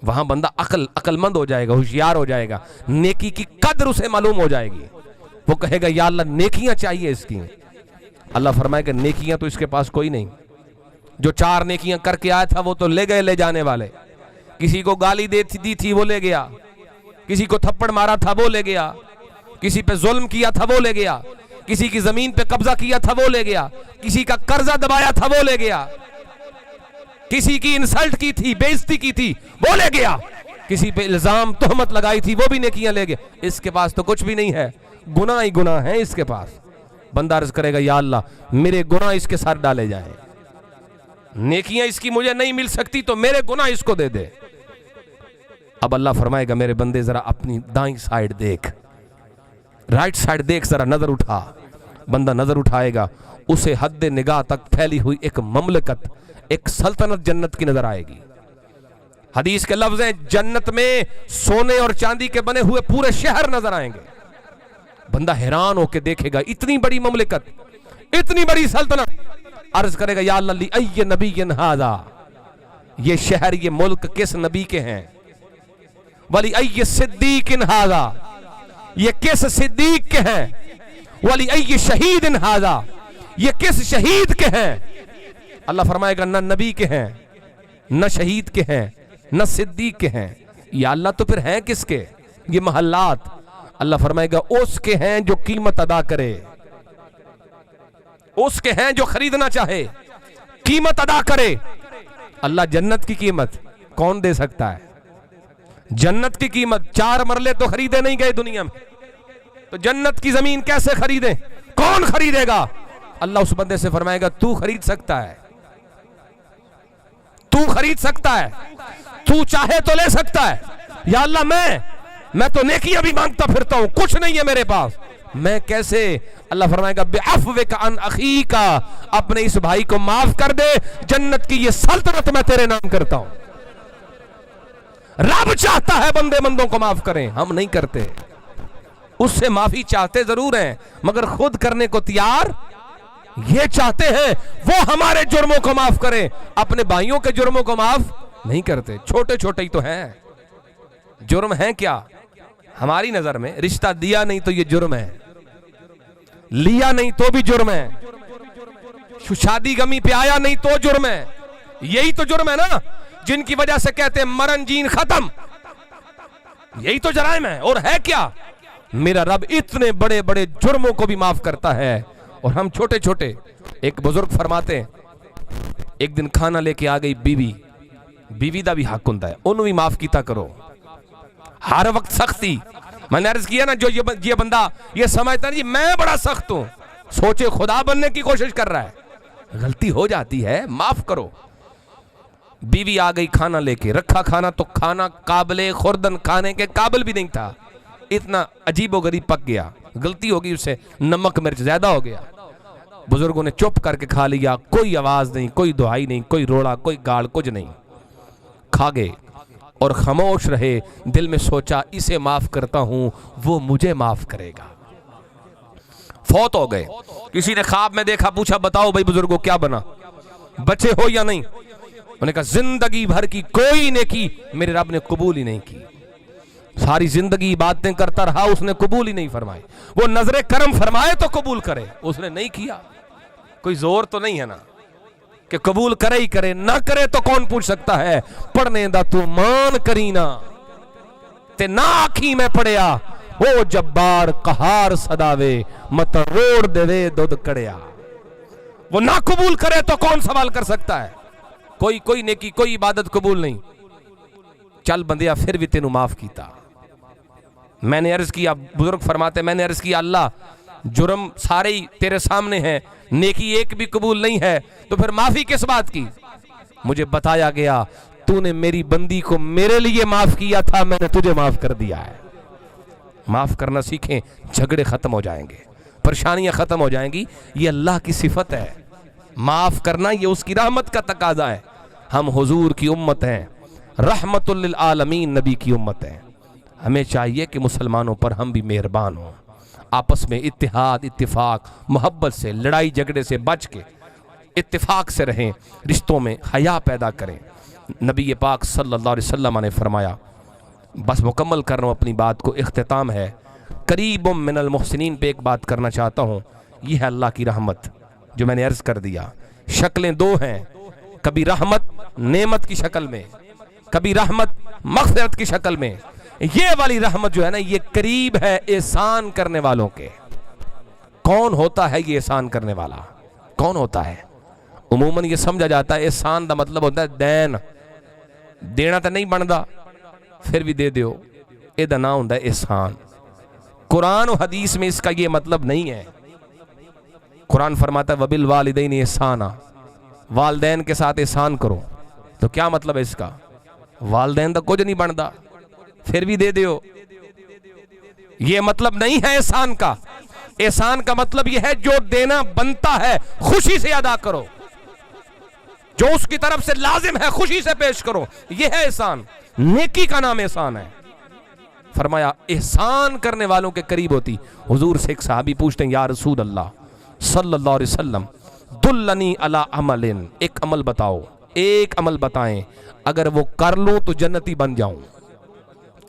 وہاں بندہ عقل مند ہو جائے گا، ہوشیار ہو جائے گا، نیکی کی قدر اسے معلوم ہو جائے گی، وہ کہے گا یا اللہ نیکیاں چاہیے اس کی۔ اللہ فرمائے کہ نیکیاں تو اس کے پاس کوئی نہیں، جو 4 نیکیاں کر کے آیا تھا وہ تو لے گئے لے جانے والے، کسی کو گالی دی تھی وہ لے گیا، کسی کو تھپڑ مارا تھا وہ لے گیا، کسی پہ ظلم کیا تھا وہ لے گیا، کسی کی زمین پہ قبضہ کیا تھا وہ لے گیا، کسی کا قرضہ دبایا تھا وہ لے گیا، کسی کی انسلٹ کی تھی، بے عزتی کی تھی وہ لے گیا۔ کسی پہ الزام تہمت لگائی تھی وہ بھی نیکیاں لے گئے. اس کے پاس تو کچھ بھی نہیں ہے, گناہ ہی گناہ ہیں اس کے پاس. بندہ عرض کرے گا یا اللہ میرے گناہ اس کے ساتھ ڈالے جائیں, نیکیاں اس کی مجھے نہیں مل سکتی تو میرے گناہ اس کو دے دے. اب اللہ فرمائے گا میرے بندے ذرا اپنی دائیں سائیڈ دیکھ, رائٹ سائیڈ دیکھ, ذرا نظر اٹھا. بندہ نظر اٹھائے گا, اسے حد نگاہ تک پھیلی ہوئی ایک مملکت, ایک سلطنت جنت کی نظر آئے گی. حدیث کے لفظ ہیں جنت میں سونے اور چاندی کے بنے ہوئے پورے شہر نظر آئیں گے. بندہ حیران ہو کے دیکھے گا اتنی بڑی مملکت, اتنی بڑی سلطنت. عرض کرے گا یا اللہ لی ای نبی ھذا, یہ شہر یہ ملک کس نبی کے ہیں. ولی ای صدیق ھذا, یہ کس صدیق کے ہیں. ولی ای شہید ھذا, یہ کس شہید کے ہیں. اللہ فرمائے گا نہ نبی کے ہیں, نہ شہید کے ہیں, نہ صدیق کے ہیں. یا اللہ تو پھر ہیں کس کے یہ محلات. اللہ فرمائے گا اس کے ہیں جو قیمت ادا کرے, اس کے ہیں جو خریدنا چاہے, قیمت ادا کرے. اللہ جنت کی قیمت کون دے سکتا ہے؟ جنت کی قیمت 4 مرلے تو خریدے نہیں گئے دنیا میں, تو جنت کی زمین کیسے خریدیں؟ کون خریدے گا؟ اللہ اس بندے سے فرمائے گا تو خرید سکتا ہے, تو خرید سکتا ہے, تو چاہے تو لے سکتا ہے. یا اللہ میں تو نیکیاں بھی مانگتا پھرتا ہوں, کچھ نہیں ہے میرے پاس, میں کیسے؟ اللہ فرمائے گا بعفوک عن اخیک, اپنے اس بھائی کو معاف کر دے, جنت کی یہ سلطنت میں تیرے نام کرتا ہوں. رب چاہتا ہے بندوں کو معاف کریں, ہم نہیں کرتے. اس سے معافی چاہتے ضرور ہیں مگر خود کرنے کو تیار یہ چاہتے ہیں وہ ہمارے جرموں کو معاف کریں, اپنے بھائیوں کے جرموں کو معاف نہیں کرتے. چھوٹے چھوٹے ہی تو ہیں. جرم ہیں کیا ہماری نظر میں؟ رشتہ دیا نہیں تو یہ جرم ہے, لیا نہیں تو بھی جرم ہے, شادی غمی پہ آیا نہیں تو جرم ہے. یہی تو جرم ہے نا جن کی وجہ سے کہتے ہیں مرن جین ختم. یہی تو جرائم ہے. اور ہے کیا؟ میرا رب اتنے بڑے بڑے جرموں کو بھی معاف کرتا ہے اور ہم چھوٹے چھوٹے. ایک بزرگ فرماتے ہیں ایک دن کھانا لے کے آ گئی بیوی دا بھی حق ہوندا ہے, انہوں بھی معاف کیتا کرو. ہر وقت سختی, میں نے عرض کیا نا جو یہ بندہ یہ سمجھتا نہیں میں بڑا سخت ہوں, سوچے خدا بننے کی کوشش کر رہا ہے. غلطی ہو جاتی ہے, معاف کرو. بیوی آ گئی کھانا لے کے, رکھا کھانا تو کھانا قابل خوردن کھانے کے قابل بھی نہیں تھا, اتنا عجیب و غریب پک گیا. غلطی ہوگی اس سے, نمک مرچ زیادہ ہو گیا. بزرگوں نے چپ کر کے کھا لیا, کوئی آواز نہیں, کوئی دعائی نہیں, کوئی روڑا, کوئی گاڑ, کچھ نہیں. کھا گئے اور خاموش رہے. دل میں سوچا اسے معاف کرتا ہوں وہ مجھے معاف کرے گا. فوت ہو گئے. کسی نے خواب میں دیکھا, پوچھا بتاؤ بھائی بزرگوں کیا بنا, بچے ہو یا نہیں؟ انہوں نے کہا زندگی بھر کی کوئی نیکی میرے رب نے قبول ہی نہیں کی. ساری زندگی عبادتیں کرتا رہا, اس نے قبول ہی نہیں فرمائے. وہ نظر کرم فرمائے تو قبول کرے, اس نے نہیں کیا. کوئی زور تو نہیں ہے نا کہ قبول کرے ہی کرے, نہ کرے تو کون پوچھ سکتا ہے. پڑھنے دا تو مان کرینا تے نہ آکھی میں پڑھیا, وہ جبار قہار صداوے مت روڑ دے وے دودھ کڑیا. وہ نہ قبول کرے تو کون سوال کر سکتا ہے؟ کوئی نیکی کوئی عبادت قبول نہیں. چل بندیا پھر بھی تینوں معاف کیتا. میں نے عرض کیا, بزرگ فرماتے میں نے عرض کیا اللہ جرم سارے ہی تیرے سامنے ہیں, نیکی ایک بھی قبول نہیں ہے, تو پھر معافی کس بات کی؟ مجھے بتایا گیا تو نے میری بندی کو میرے لیے معاف کیا تھا, میں نے تجھے معاف کر دیا ہے. معاف کرنا سیکھیں, جھگڑے ختم ہو جائیں گے, پریشانیاں ختم ہو جائیں گی. یہ اللہ کی صفت ہے, معاف کرنا یہ اس کی رحمت کا تقاضا ہے. ہم حضور کی امت ہیں, رحمت للعالمین نبی کی امت ہیں. ہمیں چاہیے کہ مسلمانوں پر ہم بھی مہربان ہوں, آپس میں اتحاد اتفاق محبت سے, لڑائی جھگڑے سے بچ کے اتفاق سے رہیں, رشتوں میں حیا پیدا کریں. نبی پاک صلی اللہ علیہ وسلم نے فرمایا, بس مکمل کر رہا ہوں اپنی بات کو, اختتام ہے. قریب من المحسنین پہ ایک بات کرنا چاہتا ہوں. یہ ہے اللہ کی رحمت جو میں نے عرض کر دیا. شکلیں دو ہیں, کبھی رحمت نعمت کی شکل میں, کبھی رحمت مغفرت کی شکل میں. یہ والی رحمت جو ہے نا یہ قریب ہے احسان کرنے والوں کے. کون ہوتا ہے یہ احسان کرنے والا؟ کون ہوتا ہے؟ عموماً یہ سمجھا جاتا ہے احسان دا مطلب ہوتا ہے دین, دینا تو نہیں بنتا, پھر بھی دے دیو، یہ دا نام ہوندا ہے احسان۔ قرآن و حدیث میں اس کا یہ مطلب نہیں ہے۔ قرآن فرماتا ہے وَبِالْوَالِدَيْنِ احسانا، والدین کے ساتھ احسان کرو، تو کیا مطلب ہے اس کا؟ والدین دا کچھ نہیں بندا، پھر بھی دے دیو، یہ مطلب نہیں ہے احسان کا۔ احسان کا مطلب یہ ہے جو دینا بنتا ہے خوشی سے ادا کرو، جو اس کی طرف سے لازم ہے خوشی سے پیش کرو، یہ ہے احسان، نیکی کا نام احسان ہے۔ فرمایا احسان کرنے والوں کے قریب ہوتی۔ حضور سے ایک صحابی پوچھتے ہیں یا رسول اللہ صلی اللہ علیہ وسلم دلنی علی عمل، ایک عمل بتاؤ، ایک عمل بتائیں اگر وہ کر لوں تو جنتی بن جاؤں،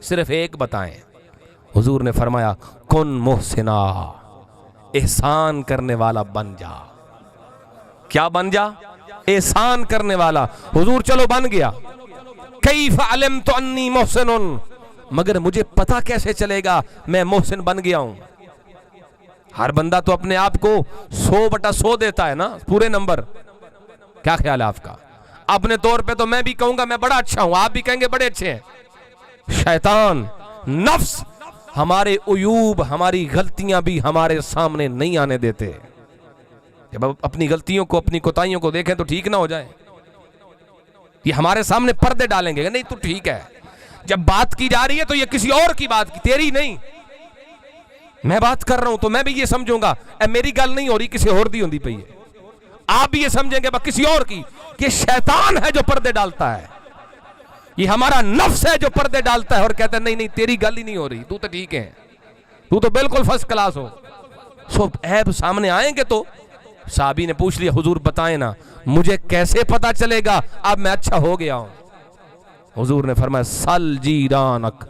صرف ایک بتائیں۔ حضور نے فرمایا کن محسنا، احسان کرنے والا بن جا۔ کیا بن جا؟ احسان کرنے والا۔ حضور چلو بن گیا، کیف علمت انی محسن، مگر مجھے پتا کیسے چلے گا میں محسن بن گیا ہوں؟ ہر بندہ تو اپنے آپ کو 100/100 دیتا ہے نا، پورے نمبر۔ کیا خیال ہے آپ کا؟ اپنے طور پہ تو میں بھی کہوں گا میں بڑا اچھا ہوں، آپ بھی کہیں گے بڑے اچھے ہیں۔ شیطان، نفس ہمارے عیوب، ہماری غلطیاں بھی ہمارے سامنے نہیں آنے دیتے۔ جب اپنی غلطیوں کو، اپنی کوتاہیوں کو دیکھیں تو ٹھیک نہ ہو جائے، یہ ہمارے سامنے پردے ڈالیں گے، نہیں تو ٹھیک ہے۔ جب بات کی جا رہی ہے تو یہ کسی اور کی بات کی، تیری نہیں۔ میں بات کر رہا ہوں تو میں بھی یہ سمجھوں گا اے میری گل نہیں ہو رہی، کسی اور دی ہوندی پئی ہے۔ آپ بھی یہ سمجھیں گے کسی اور کی۔ یہ شیطان ہے جو پردے ڈالتا ہے، یہ ہمارا نفس ہے جو پردے ڈالتا ہے اور کہتا ہے نہیں نہیں تیری گل ہی نہیں ہو رہی، تو ٹھیک ہے، تو بالکل فرسٹ کلاس ہو۔ سو عیب سامنے آئیں گے تو صحابی نے پوچھ لیا حضور بتائیں نا مجھے کیسے پتا چلے گا اب میں اچھا ہو گیا ہوں؟ حضور نے فرمایا سل جیرانک،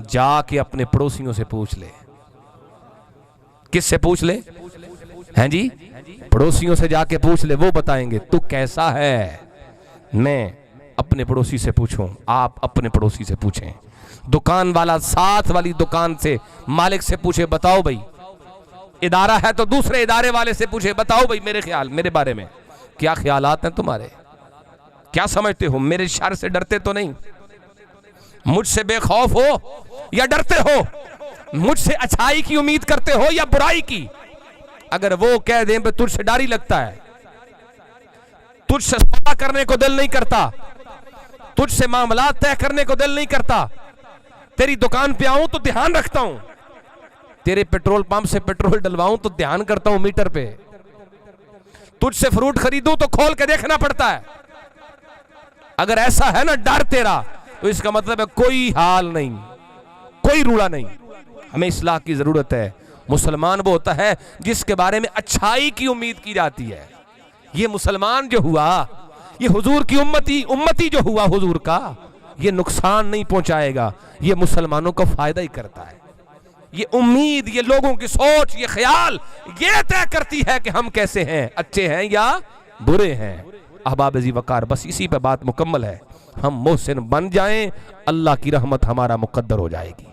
جا کے اپنے پڑوسیوں سے پوچھ لے۔ کس سے پوچھ لے؟ ہیں جی، پڑوسیوں سے جا کے پوچھ لے، وہ بتائیں گے تو کیسا ہے۔ میں اپنے پڑوسی سے پوچھوں، آپ اپنے پڑوسی سے پوچھیں، دکان والا ساتھ والی دکان سے مالک سے پوچھے بتاؤ بھائی، ادارہ ہے تو دوسرے ادارے والے سے پوچھے بتاؤ بھائی میرے خیال، میرے بارے میں کیا خیالات ہیں تمہارے، کیا سمجھتے ہو، میرے شر سے ڈرتے تو نہیں، مجھ سے بے خوف ہو یا ڈرتے ہو، مجھ سے اچھائی کی امید کرتے ہو یا برائی کی؟ اگر وہ کہہ دیں پہ تجھ سے ڈر ہی لگتا ہے، تجھ سے سودا کرنے کو دل نہیں کرتا، تجھ سے معاملات طے کرنے کو دل نہیں کرتا، تیری دکان پہ آؤں تو دھیان رکھتا ہوں، تیرے پیٹرول پمپ سے پیٹرول ڈلواؤں تو دھیان کرتا ہوں میٹر پہ، تجھ سے فروٹ خریدوں تو کھول کے دیکھنا پڑتا ہے۔ اگر ایسا ہے نا ڈر تیرا تو اس کا مطلب ہے کوئی حال نہیں، کوئی روڑا نہیں۔ ہمیں اصلاح کی ضرورت ہے۔ مسلمان وہ ہوتا ہے جس کے بارے میں اچھائی کی امید کی جاتی ہے۔ یہ مسلمان جو ہوا، یہ حضور کی امتی جو ہوا حضور کا، یہ نقصان نہیں پہنچائے گا، یہ مسلمانوں کو فائدہ ہی کرتا ہے۔ یہ امید، یہ لوگوں کی سوچ، یہ خیال یہ طے کرتی ہے کہ ہم کیسے ہیں، اچھے ہیں یا برے ہیں۔ احباب عزیز وقار، بس اسی پہ بات مکمل ہے۔ ہم محسن بن جائیں، اللہ کی رحمت ہمارا مقدر ہو جائے گی۔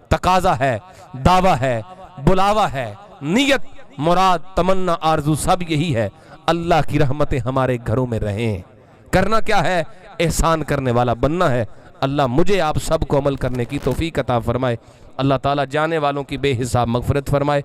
تقاضا ہے، دعویٰ ہے، بلاوا ہے، نیت، مراد، تمنا، آرزو سب یہی ہے، اللہ کی رحمتیں ہمارے گھروں میں رہیں۔ کرنا کیا ہے؟ احسان کرنے والا بننا ہے۔ اللہ مجھے آپ سب کو عمل کرنے کی توفیق عطا فرمائے۔ اللہ تعالیٰ جانے والوں کی بے حساب مغفرت فرمائے۔